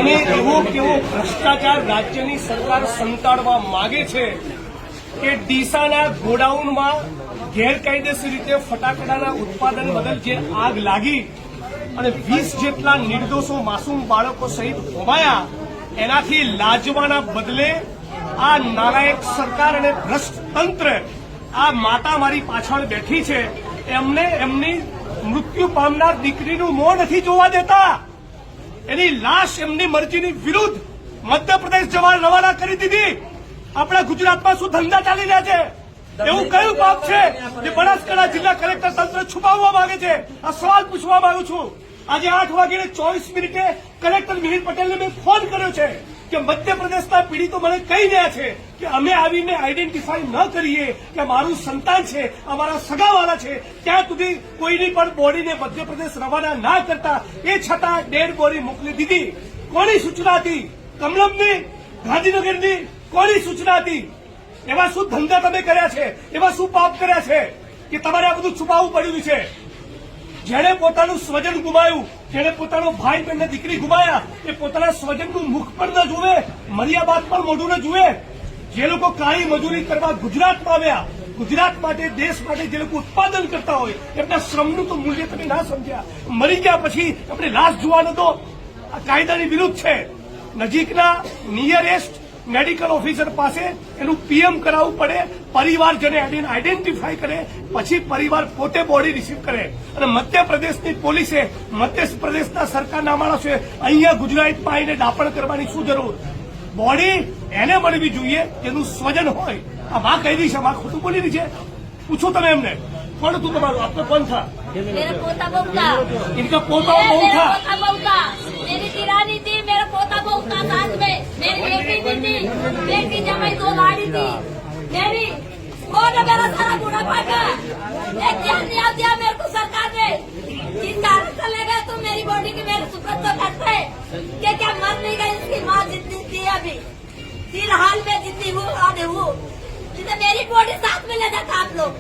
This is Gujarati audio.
જાણે એવો કેવો ભ્રષ્ટાચાર રાજ્યની સરકાર સંતાડવા માંગે છે કે ડીસાના ગોડાઉનમાં ગેરકાયદેસર રીતે ફટાકડાના ઉત્પાદન બદલ જે આગ લાગી અને 20 જેટલા નિર્દોષો માસૂમ બાળકો સહિત ખોવાયા, એનાથી લાજવાના બદલે આ નાલાયક સરકાર અને ભ્રષ્ટ તંત્ર, આ માતા મારી પાછળ બેઠી છે, એમને એમની મૃત્યુ પામનાર દીકરીનું મોં નથી જોવા દેતા. એની લાશ એમની મરજીની વિરુદ્ધ મધ્યપ્રદેશ જવા રવાના કરી દીધી. આપણા ગુજરાતમાં શું ધંધા ચાલી રહ્યા છે? એવું કયું પાપ છે જે બનાસકાંઠા જિલ્લા કલેક્ટર તંત્ર છુપાવવા માંગે છે? આ સવાલ પૂછવા માંગુ છું. આજે 8:24 કલેક્ટર મિહિર પટેલને મેં ફોન કર્યો છે કે મધ્યપ્રદેશના પીડિતો મને કહી રહ્યા છે કે અમે આવીને આઈડેન્ટિફાઈ ન કરીએ કે મારું સંતાન છે, અમારા સગાવાળા છે, ત્યાં સુધી કોઈની પણ બોડીને મધ્યપ્રદેશ રવાના ના કરતા, એ છતાં ડેડ બોડી મોકલી દીધી. કોની સૂચના હતી? કમલમની, ગાંધીનગરની કોની સૂચના હતી? એવા શું ધંધા તમે કર્યા છે? એવા શું પાપ કર્યા છે કે તમારે આ બધું છુપાવવું પડ્યું છે? જેણે પોતાનું સ્વજન ગુમાવ્યું, જેણે પોતાનો ભાઈ બહેન દીકરી ગુમાયા, એ પોતાના સ્વજનનું મુખ પણ ન જુએ, મર્યા બાદ પણ મોઢું ન જુએ. જે લોકો કાળી મજૂરી કરવા ગુજરાતમાં આવ્યા, ગુજરાત માટે, દેશ માટે જે લોકો ઉત્પાદન કરતા હોય, એમના શ્રમનું તો મૂલ્ય તમે ના સમજ્યા. મરી ગયા પછી આપણે લાશ જોવાનો તો આ કાયદાની વિરુદ્ધ છે. નજીકના નિયરેસ્ટ મેડિકલ ઓફિસર પાસે એનું પીએમ કરાવવું પડે, પરિવારજને આઈડેન્ટિફાઈ કરે, પછી પરિવાર પોતે બોડી રિસીવ કરે. અને મધ્યપ્રદેશની પોલીસે, મધ્યપ્રદેશના સરકારના માણસોએ અહીંયા ગુજરાતમાં આવીને દાપણ કરવાની શું જરૂર? બોડી એને મળવી જોઈએ જેનું સ્વજન હોય. આ માં કહી રહી છે, માં ખોટું બોલી રહી છે? પૂછો તમે એમને. કોણ તું તમારું? આપને કોણ થા? इनका पोता बहू था, मेरी तिरानी थी, मेरा पोता बहू था साथ में, मेरी बेटी भी थी, बेटी जमाई 2 लाड़ी थी मेरी। कौन है मेरा सारा बुढ़ापा का? एक क्या नहीं दिया मेरे को सरकार ने? जिनका चले गए तो मेरी बॉडी की मेरे सुपरत तो करते है कि क्या मर नहीं गई? इसकी माँ जितनी थी अभी फिलहाल में जितनी हूँ आधे हूँ, मेरी बॉडी साथ में ले जाता आप लोग।